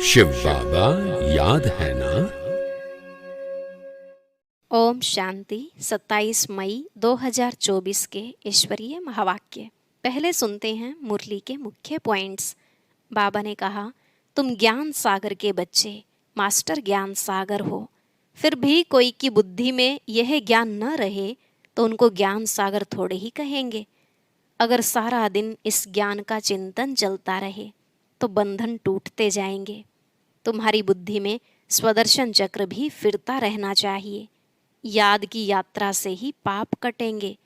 शिव बाबा याद है ना। ओम शांति। 27 मई 2024 के ईश्वरीय महावाक्य। पहले सुनते हैं मुरली के मुख्य पॉइंट्स। बाबा ने कहा, तुम ज्ञान सागर के बच्चे, मास्टर ज्ञान सागर हो। फिर भी कोई की बुद्धि में यह ज्ञान न रहे तो उनको ज्ञान सागर थोड़े ही कहेंगे। अगर सारा दिन इस ज्ञान का चिंतन चलता रहे तो बंधन टूटते जाएंगे। तुम्हारी बुद्धि में स्वदर्शन चक्र भी फिरता रहना चाहिए। याद की यात्रा से ही पाप कटेंगे।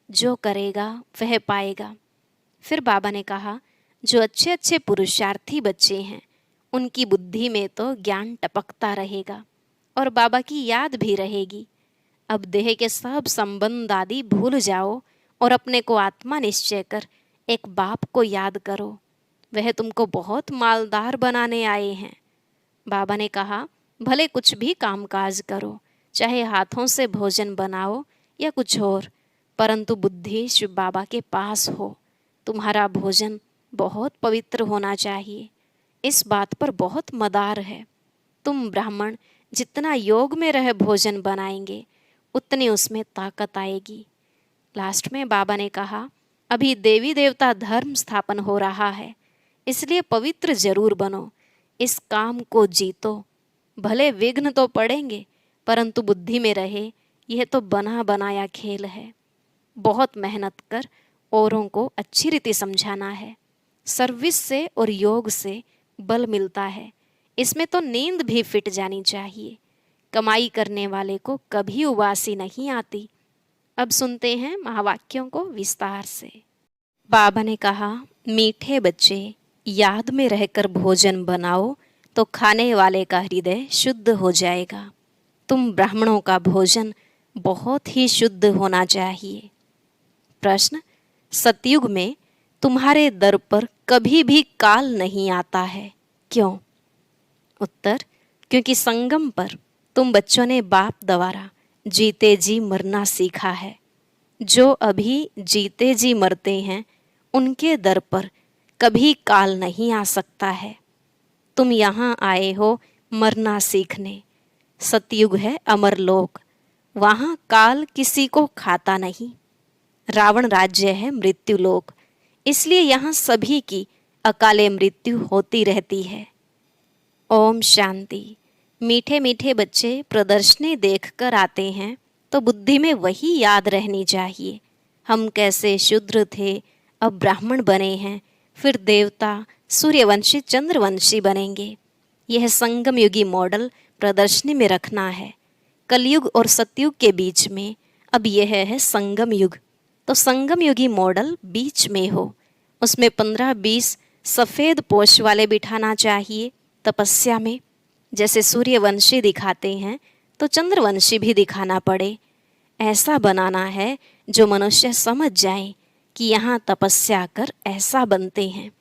जो करेगा वह पाएगा। फिर बाबा ने कहा, जो अच्छे अच्छे पुरुषार्थी बच्चे हैं उनकी बुद्धि में तो ज्ञान टपकता रहेगा और बाबा की याद भी रहेगी। अब देह के सब संबंध आदि भूल जाओ और अपने को आत्मा निश्चय कर एक बाप को याद करो। वह तुमको बहुत मालदार बनाने आए हैं। बाबा ने कहा, भले कुछ भी कामकाज करो, चाहे हाथों से भोजन बनाओ या कुछ और, परंतु बुद्धि शिव बाबा के पास हो। तुम्हारा भोजन बहुत पवित्र होना चाहिए। इस बात पर बहुत मदार है। तुम ब्राह्मण जितना योग में रह भोजन बनाएंगे उतनी उसमें ताकत आएगी। लास्ट में बाबा ने कहा, अभी देवी देवता धर्म स्थापन हो रहा है, इसलिए पवित्र जरूर बनो। इस काम को जीतो। भले विघ्न तो पड़ेंगे परंतु बुद्धि में रहे यह तो बना बनाया खेल है। बहुत मेहनत कर औरों को अच्छी रीति समझाना है। सर्विस से और योग से बल मिलता है। इसमें तो नींद भी फिट जानी चाहिए। कमाई करने वाले को कभी उबासी नहीं आती। अब सुनते हैं महावाक्यों को विस्तार से। बाबा ने कहा, मीठे बच्चे, याद में रहकर भोजन बनाओ तो खाने वाले का हृदय शुद्ध हो जाएगा। तुम ब्राह्मणों का भोजन बहुत ही शुद्ध होना चाहिए। प्रश्न, सतयुग में तुम्हारे दर पर कभी भी काल नहीं आता है, क्यों? उत्तर, क्योंकि संगम पर तुम बच्चों ने बाप द्वारा जीते जी मरना सीखा है। जो अभी जीते जी मरते हैं उनके दर पर कभी काल नहीं आ सकता है। तुम यहाँ आए हो मरना सीखने। सतयुग है अमर लोक, वहाँ काल किसी को खाता नहीं। रावण राज्य है मृत्यु लोक, इसलिए यहाँ सभी की अकाले मृत्यु होती रहती है। ओम शांति। मीठे मीठे बच्चे प्रदर्शनी देख कर आते हैं तो बुद्धि में वही याद रहनी चाहिए। हम कैसे शूद्र थे, अब ब्राह्मण बने हैं, फिर देवता, सूर्यवंशी, चंद्रवंशी बनेंगे। यह संगम युगी मॉडल प्रदर्शनी में रखना है। कलयुग और सतयुग के बीच में अब यह है संगम युग, तो संगम युगी मॉडल बीच में हो। उसमें 15-20 सफ़ेद पोष वाले बिठाना चाहिए तपस्या में। जैसे सूर्यवंशी दिखाते हैं तो चंद्रवंशी भी दिखाना पड़े। ऐसा बनाना है जो मनुष्य समझ जाए कि यहाँ तपस्या कर ऐसा बनते हैं।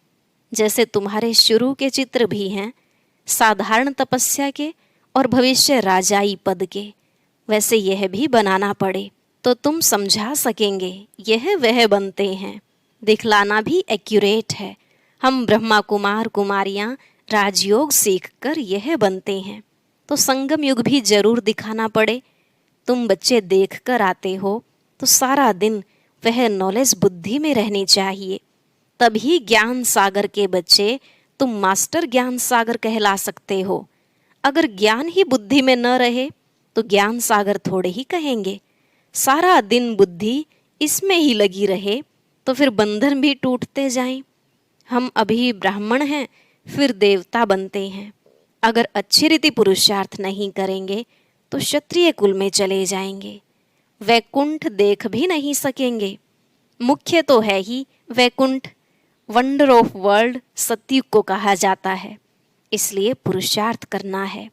जैसे तुम्हारे शुरू के चित्र भी हैं, साधारण तपस्या के और भविष्य राजाई पद के, वैसे यह भी बनाना पड़े तो तुम समझा सकेंगे यह वह बनते हैं। दिखलाना भी एक्यूरेट है। हम ब्रह्मा कुमार कुमारियाँ राजयोग सीख कर यह बनते हैं, तो संगम युग भी जरूर दिखाना पड़े। तुम बच्चे देख कर आते हो तो सारा दिन वह नॉलेज बुद्धि में रहनी चाहिए। तभी ज्ञान सागर के बच्चे तुम मास्टर ज्ञान सागर कहला सकते हो। अगर ज्ञान ही बुद्धि में न रहे तो ज्ञान सागर थोड़े ही कहेंगे। सारा दिन बुद्धि इसमें ही लगी रहे तो फिर बंधन भी टूटते जाएं। हम अभी ब्राह्मण हैं, फिर देवता बनते हैं। अगर अच्छी रीति पुरुषार्थ नहीं करेंगे तो क्षत्रिय कुल में चले जाएंगे। वैकुंठ देख भी नहीं सकेंगे। मुख्य तो है ही वैकुंठ, वंडर ऑफ वर्ल्ड सतयुग को कहा जाता है। इसलिए पुरुषार्थ करना है।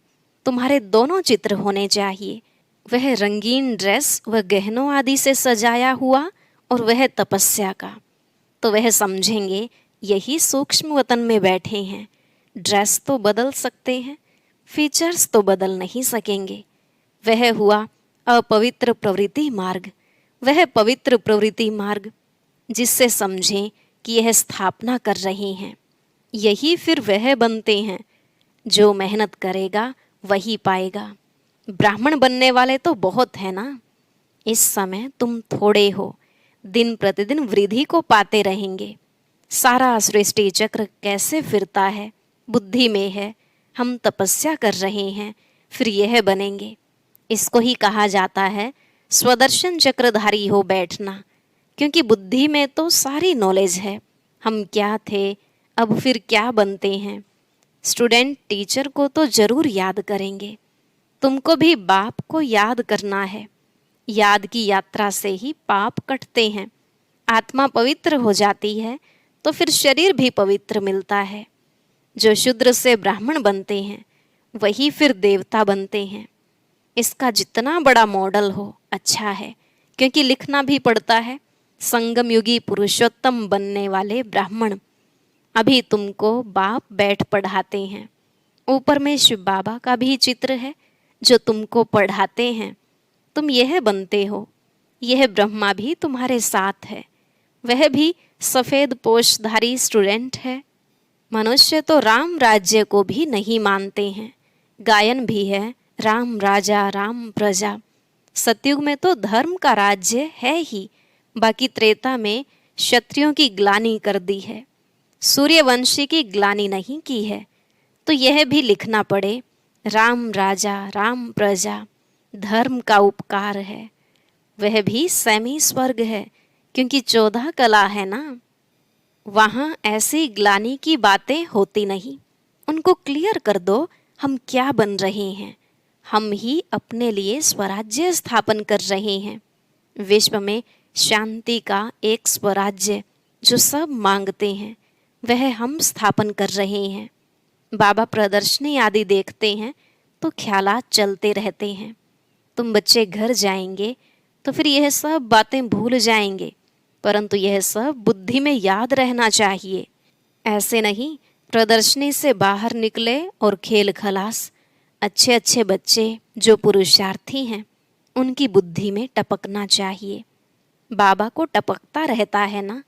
तुम्हारे दोनों चित्र होने चाहिए, वह रंगीन ड्रेस व गहनों आदि से सजाया हुआ और वह तपस्या का। तो वह समझेंगे यही सूक्ष्म वतन में बैठे हैं। ड्रेस तो बदल सकते हैं, फीचर्स तो बदल नहीं सकेंगे। वह हुआ अपवित्र प्रवृत्ति मार्ग। वह पवित्र प्रवृत्ति मार्ग जिससे समझें कि यह स्थापना कर रहे हैं, यही फिर वह बनते हैं। जो मेहनत करेगा वही पाएगा। ब्राह्मण बनने वाले तो बहुत है ना। इस समय तुम थोड़े हो, दिन प्रतिदिन वृद्धि को पाते रहेंगे। सारा सृष्टि चक्र कैसे फिरता है, बुद्धि में है। हम तपस्या कर रहे हैं, फिर यह बनेंगे। इसको ही कहा जाता है स्वदर्शन चक्रधारी हो बैठना, क्योंकि बुद्धि में तो सारी नॉलेज है। हम क्या थे, अब फिर क्या बनते हैं। स्टूडेंट टीचर को तो जरूर याद करेंगे, तुमको भी बाप को याद करना है। याद की यात्रा से ही पाप कटते हैं। आत्मा पवित्र हो जाती है तो फिर शरीर भी पवित्र मिलता है। जो शूद्र से ब्राह्मण बनते हैं वही फिर देवता बनते हैं। इसका जितना बड़ा मॉडल हो अच्छा है, क्योंकि लिखना भी पड़ता है। संगम युगी पुरुषोत्तम बनने वाले ब्राह्मण। अभी तुमको बाप बैठ पढ़ाते हैं। ऊपर में शिव बाबा का भी चित्र है जो तुमको पढ़ाते हैं। तुम यह बनते हो। यह ब्रह्मा भी तुम्हारे साथ है, वह भी सफेद पोशधारी स्टूडेंट है। मनुष्य तो राम राज्य को भी नहीं मानते हैं। गायन भी है राम राजा राम प्रजा। सतयुग में तो धर्म का राज्य है ही, बाकी त्रेता में क्षत्रियों की ग्लानि कर दी है, सूर्यवंशी की ग्लानि नहीं की है। तो यह भी लिखना पड़े राम राजा राम प्रजा, धर्म का उपकार है। वह भी सेमी स्वर्ग है, क्योंकि 14 कला है ना। वहाँ ऐसी ग्लानि की बातें होती नहीं। उनको क्लियर कर दो हम क्या बन रहे हैं। हम ही अपने लिए स्वराज्य स्थापन कर रहे हैं। विश्व में शांति का एक स्वराज्य जो सब मांगते हैं वह हम स्थापन कर रहे हैं। बाबा प्रदर्शनी आदि देखते हैं तो ख्यालात चलते रहते हैं। तुम बच्चे घर जाएंगे तो फिर यह सब बातें भूल जाएंगे, परंतु यह सब बुद्धि में याद रहना चाहिए। ऐसे नहीं प्रदर्शनी से बाहर निकले और खेल खलास। अच्छे अच्छे बच्चे जो पुरुषार्थी हैं उनकी बुद्धि में टपकना चाहिए। बाबा को टपकता रहता है ना।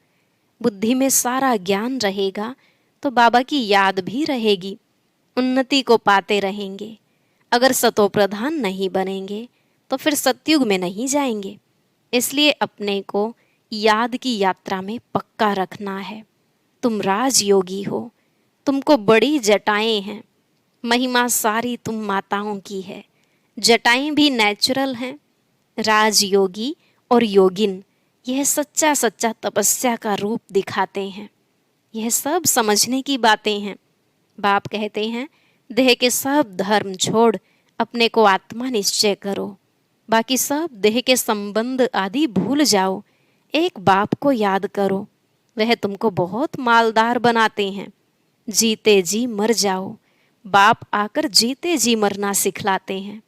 बुद्धि में सारा ज्ञान रहेगा तो बाबा की याद भी रहेगी। उन्नति को पाते रहेंगे। अगर सतो प्रधान नहीं बनेंगे तो फिर सतयुग में नहीं जाएंगे। इसलिए अपने को याद की यात्रा में पक्का रखना है। तुम राजयोगी हो, तुमको बड़ी जटाएं हैं। महिमा सारी तुम माताओं की है। जटाएं भी नेचुरल हैं। राजयोगी और योगिन यह सच्चा सच्चा तपस्या का रूप दिखाते हैं। यह सब समझने की बातें हैं। बाप कहते हैं देह के सब धर्म छोड़ अपने को आत्मा निश्चय करो। बाकी सब देह के संबंध आदि भूल जाओ। एक बाप को याद करो, वह तुमको बहुत मालदार बनाते हैं। जीते जी मर जाओ। बाप आकर जीते जी मरना सिखलाते हैं।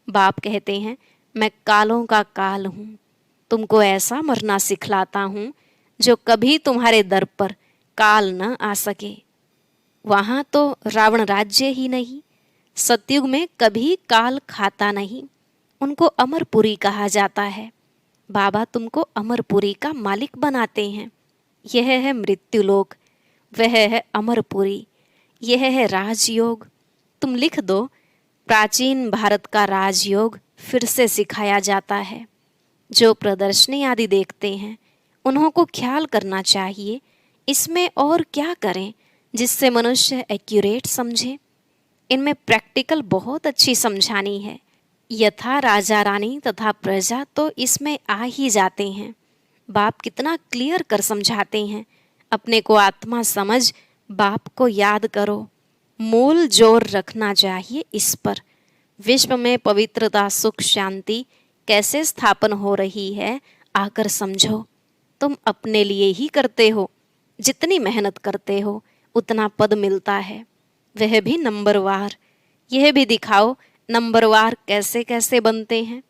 बाप कहते हैं मैं कालों का काल हूँ, तुमको ऐसा मरना सिखलाता हूँ जो कभी तुम्हारे दर पर काल न आ सके। वहाँ तो रावण राज्य ही नहीं। सतयुग में कभी काल खाता नहीं। उनको अमरपुरी कहा जाता है। बाबा तुमको अमरपुरी का मालिक बनाते हैं। यह है मृत्युलोक, वह है अमरपुरी, यह है राजयोग। तुम लिख दो प्राचीन भारत का राजयोग फिर से सिखाया जाता है। जो प्रदर्शनी आदि देखते हैं उन्हों को ख्याल करना चाहिए इसमें और क्या करें जिससे मनुष्य एक्यूरेट समझे। इनमें प्रैक्टिकल बहुत अच्छी समझानी है। यथा राजा रानी तथा प्रजा तो इसमें आ ही जाते हैं। बाप कितना क्लियर कर समझाते हैं। अपने को आत्मा समझ बाप को याद करो। मूल जोर रखना चाहिए इस पर। विश्व में पवित्रता सुख शांति कैसे स्थापन हो रही है आकर समझो। तुम अपने लिए ही करते हो। जितनी मेहनत करते हो उतना पद मिलता है, वह भी नंबरवार। यह भी दिखाओ नंबरवार कैसे कैसे बनते हैं।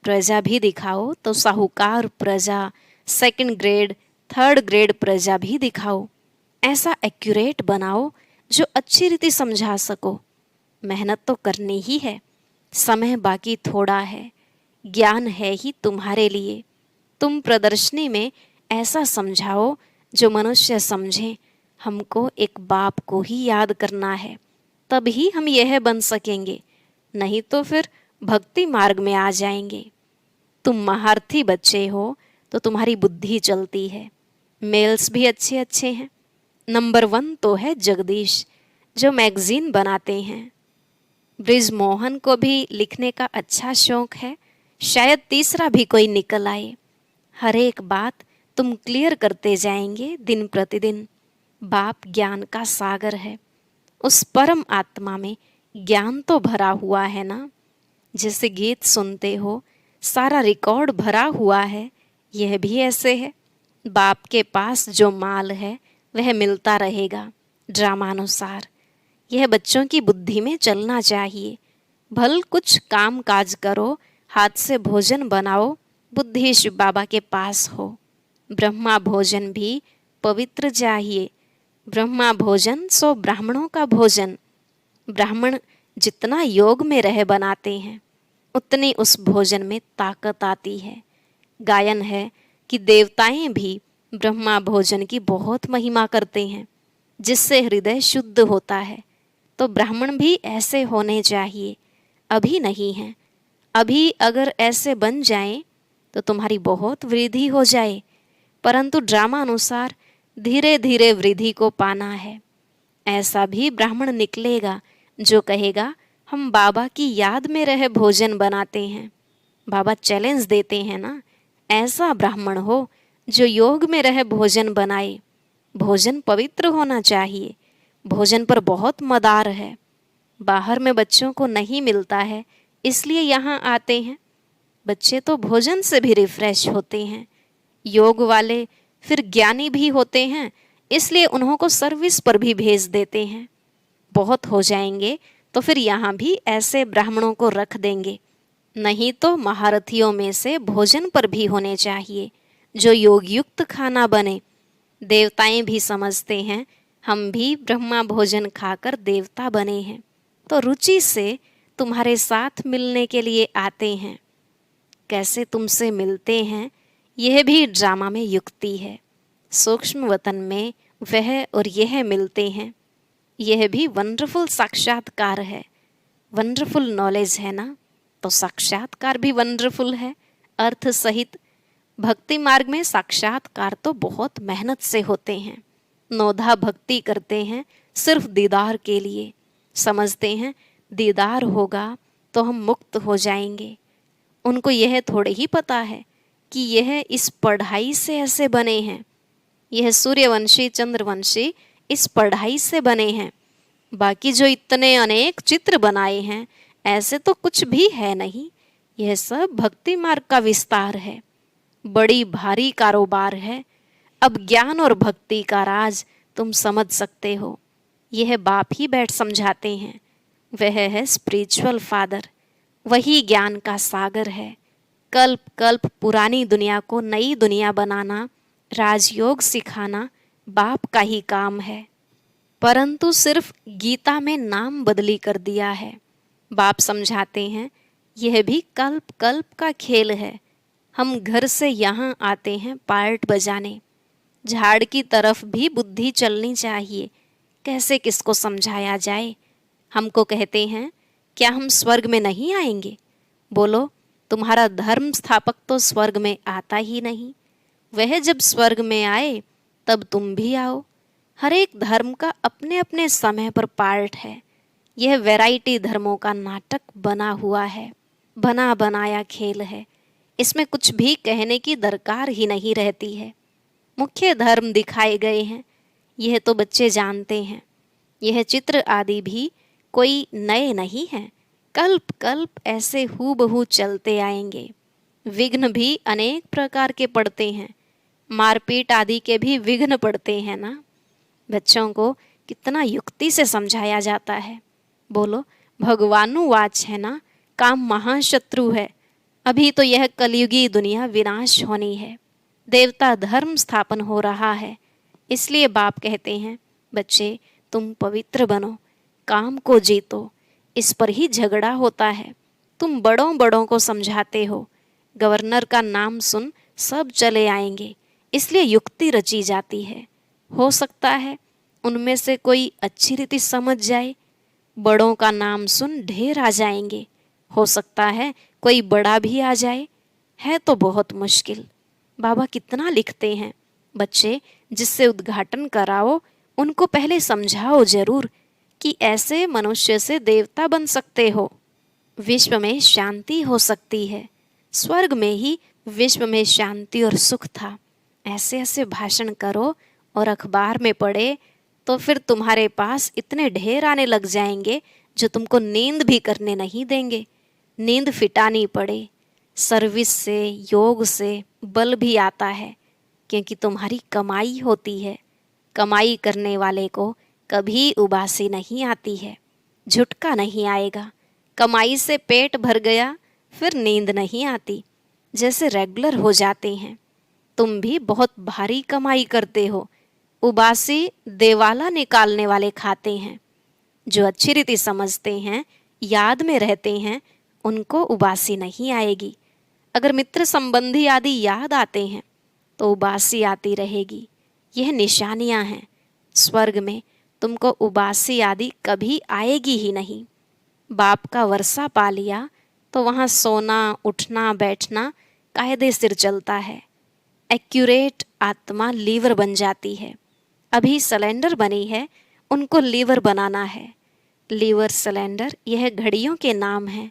प्रजा भी दिखाओ तो साहूकार प्रजा, सेकंड ग्रेड, थर्ड ग्रेड प्रजा भी दिखाओ। ऐसा एक्यूरेट बनाओ जो अच्छी रीति समझा सको। मेहनत तो करनी ही है। समय बाकी थोड़ा है। ज्ञान है ही तुम्हारे लिए। तुम प्रदर्शनी में ऐसा समझाओ जो मनुष्य समझे। हमको एक बाप को ही याद करना है, तभी हम यह बन सकेंगे, नहीं तो फिर भक्ति मार्ग में आ जाएंगे। तुम महारथी बच्चे हो तो तुम्हारी बुद्धि चलती है, मेल्स भी अच्छे अच्छे हैं। नंबर 1 तो है जगदीश, जो मैगजीन बनाते हैं। ब्रिजमोहन को भी लिखने का अच्छा शौक है, शायद तीसरा भी कोई निकल आए। हर एक बात तुम क्लियर करते जाएंगे दिन प्रतिदिन। बाप ज्ञान का सागर है, उस परम आत्मा में ज्ञान तो भरा हुआ है ना। जैसे गीत सुनते हो, सारा रिकॉर्ड भरा हुआ है, यह भी ऐसे है। बाप के पास जो माल है वह मिलता रहेगा ड्रामानुसार। यह बच्चों की बुद्धि में चलना चाहिए। भल कुछ काम काज करो, हाथ से भोजन बनाओ, बुद्धि शिव बाबा के पास हो। ब्रह्मा भोजन भी पवित्र चाहिए। ब्रह्मा भोजन सो ब्राह्मणों का भोजन। ब्राह्मण जितना योग में रह बनाते हैं, उतनी उस भोजन में ताकत आती है। गायन है कि देवताएं भी ब्रह्मा भोजन की बहुत महिमा करते हैं, जिससे हृदय शुद्ध होता है। तो ब्राह्मण भी ऐसे होने चाहिए। अभी नहीं है, अभी अगर ऐसे बन जाएं तो तुम्हारी बहुत वृद्धि हो जाए, परंतु ड्रामा अनुसार धीरे धीरे वृद्धि को पाना है। ऐसा भी ब्राह्मण निकलेगा जो कहेगा हम बाबा की याद में रह भोजन बनाते हैं। बाबा चैलेंज देते हैं ना, ऐसा ब्राह्मण हो जो योग में रह भोजन बनाए। भोजन पवित्र होना चाहिए। भोजन पर बहुत मदार है, बाहर में बच्चों को नहीं मिलता है, इसलिए यहाँ आते हैं। बच्चे तो भोजन से भी रिफ्रेश होते हैं। योग वाले फिर ज्ञानी भी होते हैं, इसलिए उन्हों को सर्विस पर भी भेज देते हैं। बहुत हो जाएंगे तो फिर यहाँ भी ऐसे ब्राह्मणों को रख देंगे। नहीं तो महारथियों में से भोजन पर भी होने चाहिए, जो योग युक्त खाना बने। देवताएं भी समझते हैं हम भी ब्रह्मा भोजन खाकर देवता बने हैं, तो रुचि से तुम्हारे साथ मिलने के लिए आते हैं। कैसे तुमसे मिलते हैं यह भी ड्रामा में युक्ति है। सूक्ष्म वतन में वह और यह मिलते हैं, यह भी वंडरफुल साक्षात्कार है। वंडरफुल नॉलेज है ना, तो साक्षात्कार भी वंडरफुल है अर्थ सहित। भक्ति मार्ग में साक्षात्कार तो बहुत मेहनत से होते हैं। नौधा भक्ति करते हैं सिर्फ दीदार के लिए, समझते हैं दीदार होगा तो हम मुक्त हो जाएंगे। उनको यह थोड़े ही पता है कि यह इस पढ़ाई से ऐसे बने हैं, यह सूर्यवंशी चंद्रवंशी इस पढ़ाई से बने हैं। बाकी जो इतने अनेक चित्र बनाए हैं, ऐसे तो कुछ भी है नहीं। यह सब भक्ति मार्ग का विस्तार है, बड़ी भारी कारोबार है। अब ज्ञान और भक्ति का राज तुम समझ सकते हो। यह बाप ही बैठ समझाते हैं। वह है स्पिरिचुअल फादर, वही ज्ञान का सागर है। कल्प कल्प पुरानी दुनिया को नई दुनिया बनाना, राजयोग सिखाना बाप का ही काम है, परंतु सिर्फ गीता में नाम बदली कर दिया है। बाप समझाते हैं यह भी कल्प कल्प का खेल है। हम घर से यहाँ आते हैं पार्ट बजाने। झाड़ की तरफ भी बुद्धि चलनी चाहिए, कैसे किसको समझाया जाए। हमको कहते हैं क्या हम स्वर्ग में नहीं आएंगे? बोलो, तुम्हारा धर्म स्थापक तो स्वर्ग में आता ही नहीं। वह जब स्वर्ग में आए तब तुम भी आओ। हर एक धर्म का अपने अपने समय पर पार्ट है। यह वैरायटी धर्मों का नाटक बना हुआ है, बना बनाया खेल है। इसमें कुछ भी कहने की दरकार ही नहीं रहती है। मुख्य धर्म दिखाए गए हैं, यह तो बच्चे जानते हैं। यह चित्र आदि भी कोई नए नहीं हैं, कल्प कल्प ऐसे हूबहू चलते आएंगे। विघ्न भी अनेक प्रकार के पड़ते हैं, मारपीट आदि के भी विघ्न पड़ते हैं ना। बच्चों को कितना युक्ति से समझाया जाता है। बोलो, भगवानुवाच है ना, काम महाशत्रु है। अभी तो यह कलयुगी दुनिया विनाश होनी है, देवता धर्म स्थापन हो रहा है। इसलिए बाप कहते हैं बच्चे तुम पवित्र बनो, काम को जीतो। इस पर ही झगड़ा होता है। तुम बड़ों बड़ों को समझाते हो, गवर्नर का नाम सुन सब चले आएंगे, इसलिए युक्ति रची जाती है। हो सकता है उनमें से कोई अच्छी रीति समझ जाए, बड़ों का नाम सुन ढेर आ जाएंगे, हो सकता है कोई बड़ा भी आ जाए, है तो बहुत मुश्किल। बाबा कितना लिखते हैं, बच्चे जिससे उद्घाटन कराओ उनको पहले समझाओ जरूर कि ऐसे मनुष्य से देवता बन सकते हो, विश्व में शांति हो सकती है। स्वर्ग में ही विश्व में शांति और सुख था। ऐसे ऐसे भाषण करो और अखबार में पढ़े तो फिर तुम्हारे पास इतने ढेर आने लग जाएंगे जो तुमको नींद भी करने नहीं देंगे। नींद फिटानी पड़े। सर्विस से, योग से बल भी आता है, क्योंकि तुम्हारी कमाई होती है। कमाई करने वाले को कभी उबासी नहीं आती है, झुटका नहीं आएगा। कमाई से पेट भर गया फिर नींद नहीं आती, जैसे रेगुलर हो जाते हैं। तुम भी बहुत भारी कमाई करते हो, उबासी देवाला निकालने वाले खाते हैं। जो अच्छी रीति समझते हैं, याद में रहते हैं, उनको उबासी नहीं आएगी। अगर मित्र संबंधी आदि याद आते हैं तो उबासी आती रहेगी। यह निशानियां हैं। स्वर्ग में तुमको उबासी आदि कभी आएगी ही नहीं। बाप का वर्षा पा लिया तो वहाँ सोना, उठना, बैठना कायदे सिर चलता है। एक्यूरेट आत्मा लीवर बन जाती है। अभी सिलेंडर बनी है, उनको लीवर बनाना है। लीवर, सिलेंडर यह घड़ियों के नाम हैं।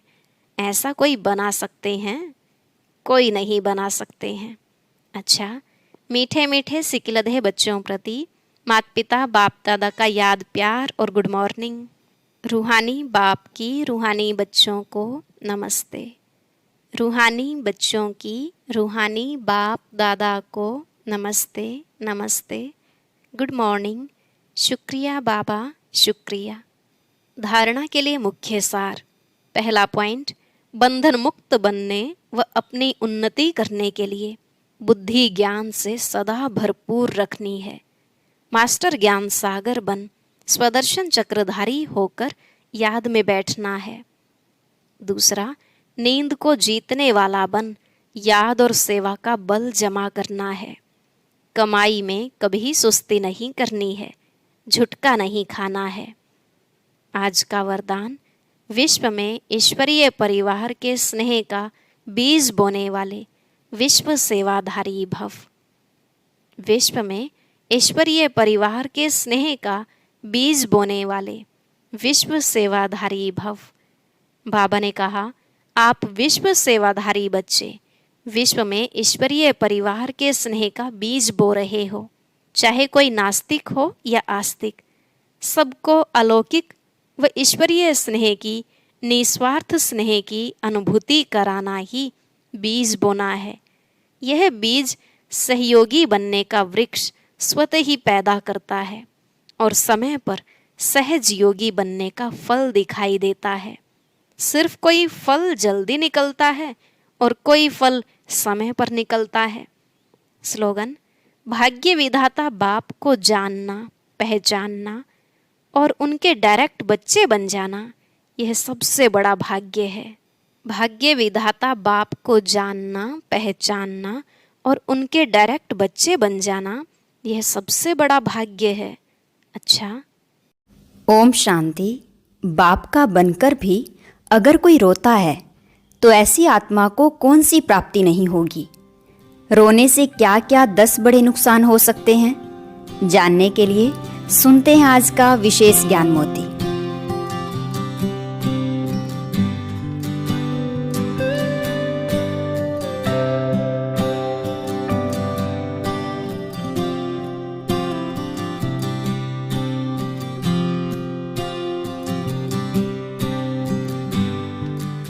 ऐसा कोई बना सकते हैं? कोई नहीं बना सकते हैं। अच्छा, मीठे मीठे सिकिलधे बच्चों प्रति माता पिता बाप दादा का याद, प्यार और गुड मॉर्निंग। रूहानी बाप की रूहानी बच्चों को नमस्ते। रूहानी बच्चों की रूहानी बाप दादा को नमस्ते नमस्ते, गुड मॉर्निंग। शुक्रिया बाबा, शुक्रिया। धारणा के लिए मुख्य सार। पहला पॉइंट, बंधन मुक्त बनने व अपनी उन्नति करने के लिए बुद्धि ज्ञान से सदा भरपूर रखनी है। मास्टर ज्ञान सागर बन स्वदर्शन चक्रधारी होकर याद में बैठना है। दूसरा, नींद को जीतने वाला बन याद और सेवा का बल जमा करना है। कमाई में कभी सुस्ती नहीं करनी है, झुटका नहीं खाना है। आज का वरदान, विश्व में ईश्वरीय परिवार के स्नेह का बीज बोने वाले विश्व सेवाधारी भव। विश्व में ईश्वरीय परिवार के स्नेह का बीज बोने वाले विश्व सेवाधारी भव। बाबा ने कहा, आप विश्व सेवाधारी बच्चे विश्व में ईश्वरीय परिवार के स्नेह का बीज बो रहे हो। चाहे कोई नास्तिक हो या आस्तिक, सबको अलौकिक व ईश्वरीय स्नेह की, निस्वार्थ स्नेह की अनुभूति कराना ही बीज बोना है। यह बीज सहयोगी बनने का वृक्ष स्वतः ही पैदा करता है और समय पर सहज योगी बनने का फल दिखाई देता है। सिर्फ कोई फल जल्दी निकलता है और कोई फल समय पर निकलता है। स्लोगन, भाग्य विधाता बाप को जानना, पहचानना और उनके डायरेक्ट बच्चे बन जाना, यह सबसे बड़ा भाग्य है। भाग्य विधाता बाप को जानना, पहचानना और उनके डायरेक्ट बच्चे बन जाना, यह सबसे बड़ा भाग्य है। अच्छा, ओम शांति। बाप का बनकर भी अगर कोई रोता है तो ऐसी आत्मा को कौन सी प्राप्ति नहीं होगी। रोने से क्या क्या 10 बड़े नुकसान हो सकते हैं, जानने के लिए सुनते हैं आज का विशेष ज्ञान मोती।